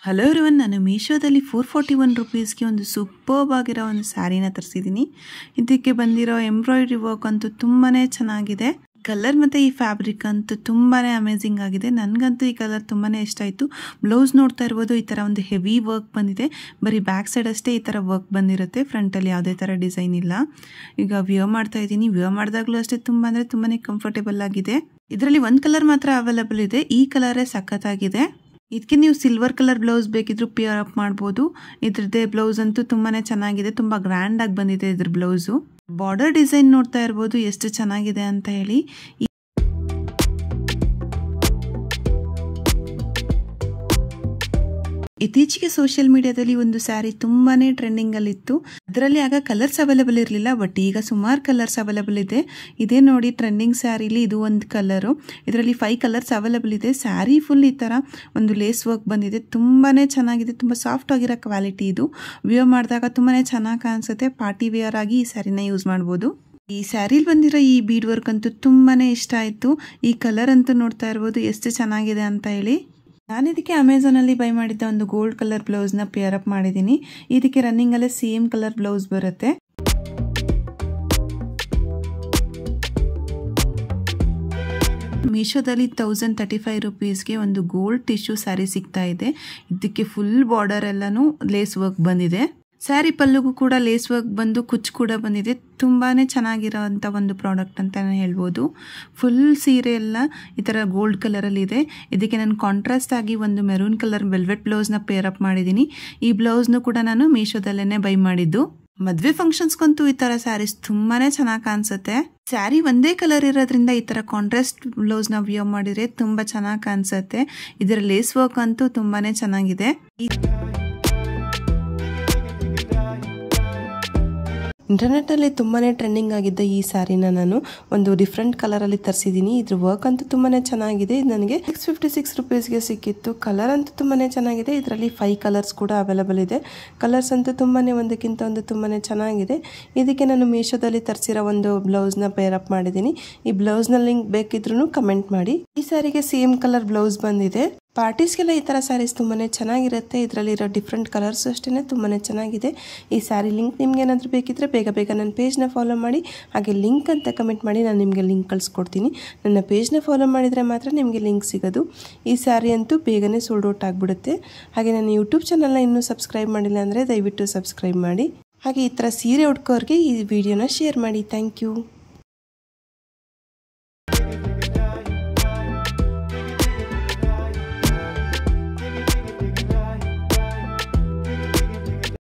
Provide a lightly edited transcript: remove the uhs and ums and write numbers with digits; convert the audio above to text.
Hello everyone, ನಾನು ಮೀಶೋದಲ್ಲಿ 441 ರುಪೀಸ್ಗೆ ಒಂದು ಸೂಪರ್ಬ್ ಆಗಿರೋ ಒಂದು ಸ್ಯಾರಿನ ತರಿಸಿದ್ದೀನಿ. ಇದಕ್ಕೆ ಬಂದಿರೋ ಎಂಬ್ರಾಯ್ಡ್ರಿ ವರ್ಕ್ ಅಂತೂ ತುಂಬಾ ಚೆನ್ನಾಗಿದೆ. ಕಲರ್ ಮತ್ತು ಈ ಫ್ಯಾಬ್ರಿಕ್ ಅಂತೂ ತುಂಬಾ ಅಮೇಝಿಂಗ್ ಆಗಿದೆ. ನನಗಂತೂ ಈ ಕಲರ್ ತುಂಬಾ ಇಷ್ಟ ಆಯಿತು. ಬ್ಲೌಸ್ ನೋಡ್ತಾ ಇರ್ಬೋದು, ಈ ಥರ ಒಂದು ಹೆವಿ ವರ್ಕ್ ಬಂದಿದೆ. ಬರೀ ಬ್ಯಾಕ್ ಸೈಡ್ ಅಷ್ಟೇ ಈ ಥರ ವರ್ಕ್ ಬಂದಿರುತ್ತೆ, ಫ್ರಂಟಲ್ಲಿ ಯಾವುದೇ ಥರ ಡಿಸೈನ್ ಇಲ್ಲ. ಈಗ ವಿಯರ್ ಮಾಡ್ತಾ ಇದ್ದೀನಿ. ವಿಯರ್ ಮಾಡಿದಾಗಲೂ ಅಷ್ಟೇ ತುಂಬಾ ಕಂಫರ್ಟೇಬಲ್ ಆಗಿದೆ. ಇದರಲ್ಲಿ ಒಂದು ಕಲರ್ ಮಾತ್ರ ಅವೈಲೇಬಲ್ ಇದೆ. ಈ ಕಲರೇ ಸಖತ್ತಾಗಿದೆ. ಇದಕ್ಕೆ ನೀವು ಸಿಲ್ವರ್ ಕಲರ್ ಬ್ಲೌಸ್ ಬೇಕಿದ್ರು ಪಿಯರ್ ಅಪ್ ಮಾಡ್ಬೋದು. ಇದ್ರದ್ದೇ ಬ್ಲೌಸ್ ಅಂತೂ ತುಂಬಾ ಚೆನ್ನಾಗಿದೆ. ತುಂಬ ಗ್ರ್ಯಾಂಡ್ ಆಗಿ ಬಂದಿದೆ ಇದ್ರ ಬ್ಲೌಸು. ಬಾರ್ಡರ್ ಡಿಸೈನ್ ನೋಡ್ತಾ ಇರ್ಬೋದು ಎಷ್ಟು ಚೆನ್ನಾಗಿದೆ ಅಂತ ಹೇಳಿ. ಇತ್ತೀಚೆಗೆ ಸೋಷಿಯಲ್ ಮೀಡಿಯಾದಲ್ಲಿ ಒಂದು ಸ್ಯಾರಿ ತುಂಬಾನೇ ಟ್ರೆಂಡಿಂಗ್ ಅಲ್ಲಿ ಇತ್ತು. ಅದರಲ್ಲಿ ಆಗ ಕಲರ್ಸ್ ಅವೈಲೇಬಲ್ ಇರಲಿಲ್ಲ, ಬಟ್ ಈಗ ಸುಮಾರು ಕಲರ್ಸ್ ಅವೈಲೇಬಲ್ ಇದೆ. ಇದೇ ನೋಡಿ ಟ್ರೆಂಡಿಂಗ್ ಸ್ಯಾರಿಲಿ ಇದು ಒಂದು ಕಲರು. ಇದರಲ್ಲಿ 5 ಕಲರ್ಸ್ ಅವೈಲೇಬಲ್ ಇದೆ. ಸ್ಯಾರಿ ಫುಲ್ ಈ ತರ ಒಂದು ಲೇಸ್ ವರ್ಕ್ ಬಂದಿದೆ. ತುಂಬಾನೇ ಚೆನ್ನಾಗಿದೆ. ತುಂಬಾ ಸಾಫ್ಟ್ ಆಗಿರೋ ಕ್ವಾಲಿಟಿ ಇದು. ವಿಯರ್ ಮಾಡಿದಾಗ ತುಂಬಾನೇ ಚೆನ್ನಾಗಿ ಕಾಣಿಸುತ್ತೆ. ಪಾರ್ಟಿ ವೇರ್ ಆಗಿ ಈ ಸ್ಯಾರಿನ ಯೂಸ್ ಮಾಡ್ಬೋದು. ಈ ಸ್ಯಾರಿಲಿ ಬಂದಿರೋ ಈ ಬೀಡ್ ವರ್ಕ್ ಅಂತೂ ತುಂಬಾನೇ ಇಷ್ಟ ಆಯ್ತು. ಈ ಕಲರ್ ಅಂತೂ ನೋಡ್ತಾ ಇರ್ಬೋದು ಎಷ್ಟು ಚೆನ್ನಾಗಿದೆ ಅಂತ ಹೇಳಿ. ನಾನು ಇದಕ್ಕೆ ಅಮೆಝಾನಲ್ಲಿ ಬೈ ಮಾಡಿದ್ದ ಒಂದು ಗೋಲ್ಡ್ ಕಲರ್ ಬ್ಲೌಸ್ನ ಪೇರ್ ಅಪ್ ಮಾಡಿದ್ದೀನಿ. ಇದಕ್ಕೆ ರನ್ನಿಂಗಲ್ಲೇ ಸೇಮ್ ಕಲರ್ ಬ್ಲೌಸ್ ಬರುತ್ತೆ. ಮೀಶೋದಲ್ಲಿ 1035 ರುಪೀಸ್ಗೆ ಒಂದು ಗೋಲ್ಡ್ ಟಿಶ್ಯೂ ಸ್ಯಾರಿ ಸಿಗ್ತಾ ಇದೆ. ಇದಕ್ಕೆ ಫುಲ್ ಬಾರ್ಡರ್ ಎಲ್ಲಾನು ಲೇಸ್ ವರ್ಕ್ ಬಂದಿದೆ. ಸ್ಯಾರಿ ಪಲ್ಲುಗೂ ಕೂಡ ಲೇಸ್ ವರ್ಕ್ ಬಂದು ಕುಚ್ಚು ಕೂಡ ಬಂದಿದೆ. ತುಂಬಾ ಚೆನ್ನಾಗಿರೋವಂಥ ಒಂದು ಪ್ರಾಡಕ್ಟ್ ಅಂತ ಹೇಳ್ಬೋದು. ಫುಲ್ ಸೀರೆ ಎಲ್ಲ ಈ ಥರ ಗೋಲ್ಡ್ ಕಲರಲ್ಲಿ ಇದೆ. ಇದಕ್ಕೆ ನಾನು ಕಾಂಟ್ರಾಸ್ಟ್ ಆಗಿ ಒಂದು ಮೆರೂನ್ ಕಲರ್ ವೆಲ್ವೆಟ್ ಬ್ಲೌಸ್ನ ಪೇರ್ ಅಪ್ ಮಾಡಿದ್ದೀನಿ. ಈ ಬ್ಲೌಸ್ನು ಕೂಡ ನಾನು ಮೀಶೋದಲ್ಲೇ ಬೈ ಮಾಡಿದ್ದು. ಮದುವೆ ಫಂಕ್ಷನ್ಸ್ಗಂತೂ ಈ ಥರ ಸ್ಯಾರೀಸ್ ತುಂಬಾ ಚೆನ್ನಾಗಿ ಕಾಣಿಸುತ್ತೆ. ಸ್ಯಾರಿ ಒಂದೇ ಕಲರ್ ಇರೋದ್ರಿಂದ ಈ ಥರ ಕಾಂಟ್ರಾಸ್ಟ್ ಬ್ಲೌಸ್ನ ವಿಯರ್ ಮಾಡಿದರೆ ತುಂಬ ಚೆನ್ನಾಗಿ ಕಾಣಿಸುತ್ತೆ. ಇದರ ಲೇಸ್ ವರ್ಕ್ ಅಂತೂ ತುಂಬಾ ಚೆನ್ನಾಗಿದೆ. ಇಂಟರ್ನೆಟ್ಟಲ್ಲಿ ತುಂಬಾ ಟ್ರೆಂಡಿಂಗ್ ಆಗಿದ್ದ ಈ ಸ್ಯಾರಿನ ನಾನು ಒಂದು ಡಿಫ್ರೆಂಟ್ ಕಲರಲ್ಲಿ ತರಿಸಿದ್ದೀನಿ. ಇದ್ರ ವರ್ಕ್ ಅಂತೂ ತುಂಬಾ ಚೆನ್ನಾಗಿದೆ. ಇದು ನನಗೆ 656 ರುಪೀಸ್ಗೆ ಸಿಕ್ಕಿತ್ತು. ಕಲರ್ ಅಂತೂ ತುಂಬಾ ಚೆನ್ನಾಗಿದೆ. ಇದರಲ್ಲಿ 5 ಕಲರ್ಸ್ ಕೂಡ ಅವೈಲೇಬಲ್ ಇದೆ. ಕಲರ್ಸ್ ಅಂತೂ ತುಂಬಾ ಒಂದಕ್ಕಿಂತ ಒಂದು ತುಂಬಾ ಚೆನ್ನಾಗಿದೆ. ಇದಕ್ಕೆ ನಾನು ಮೀಶೋದಲ್ಲಿ ತರಿಸಿರೋ ಒಂದು ಬ್ಲೌಸ್ನ ಪೇರ್ ಅಪ್ ಮಾಡಿದ್ದೀನಿ. ಈ ಬ್ಲೌಸ್ನ ಲಿಂಕ್ ಬೇಕಿದ್ರೂ ಕಮೆಂಟ್ ಮಾಡಿ. ಈ ಸ್ಯಾರಿಗೆ ಸೇಮ್ ಕಲರ್ ಬ್ಲೌಸ್ ಬಂದಿದೆ. ಪಾರ್ಟೀಸ್ಗೆಲ್ಲ ಈ ಥರ ಸ್ಯಾರೀಸ್ ತುಂಬಾ ಚೆನ್ನಾಗಿರುತ್ತೆ. ಇದರಲ್ಲಿರೋ ಡಿಫ್ರೆಂಟ್ ಕಲರ್ಸ್ ಅಷ್ಟೇ ತುಂಬಾ ಚೆನ್ನಾಗಿದೆ. ಈ ಸ್ಯಾರಿ ಲಿಂಕ್ ನಿಮ್ಗೆ ಏನಾದರೂ ಬೇಕಿದ್ರೆ ಬೇಗ ನನ್ನ ಪೇಜ್ನ ಫಾಲೋ ಮಾಡಿ. ಹಾಗೆ ಲಿಂಕ್ ಅಂತ ಕಮೆಂಟ್ ಮಾಡಿ, ನಾನು ನಿಮಗೆ ಲಿಂಕ್ ಕಳಿಸ್ಕೊಡ್ತೀನಿ. ನನ್ನ ಪೇಜ್ನ ಫಾಲೋ ಮಾಡಿದರೆ ಮಾತ್ರ ನಿಮಗೆ ಲಿಂಕ್ ಸಿಗೋದು. ಈ ಸ್ಯಾರಿ ಅಂತೂ ಬೇಗನೆ ಸೋಲ್ಡ್ ಔಟ್ ಆಗಿಬಿಡುತ್ತೆ. ಹಾಗೆ ನನ್ನ ಯೂಟ್ಯೂಬ್ ಚಾನಲ್ನ ಇನ್ನೂ ಸಬ್ಸ್ಕ್ರೈಬ್ ಮಾಡಿಲ್ಲ ಅಂದರೆ ದಯವಿಟ್ಟು ಸಬ್ಸ್ಕ್ರೈಬ್ ಮಾಡಿ. ಹಾಗೆ ಈ ಥರ ಸೀರೆ ಉಟ್ಕೋರಿಗೆ ಈ ವಿಡಿಯೋನ ಶೇರ್ ಮಾಡಿ. Thank you.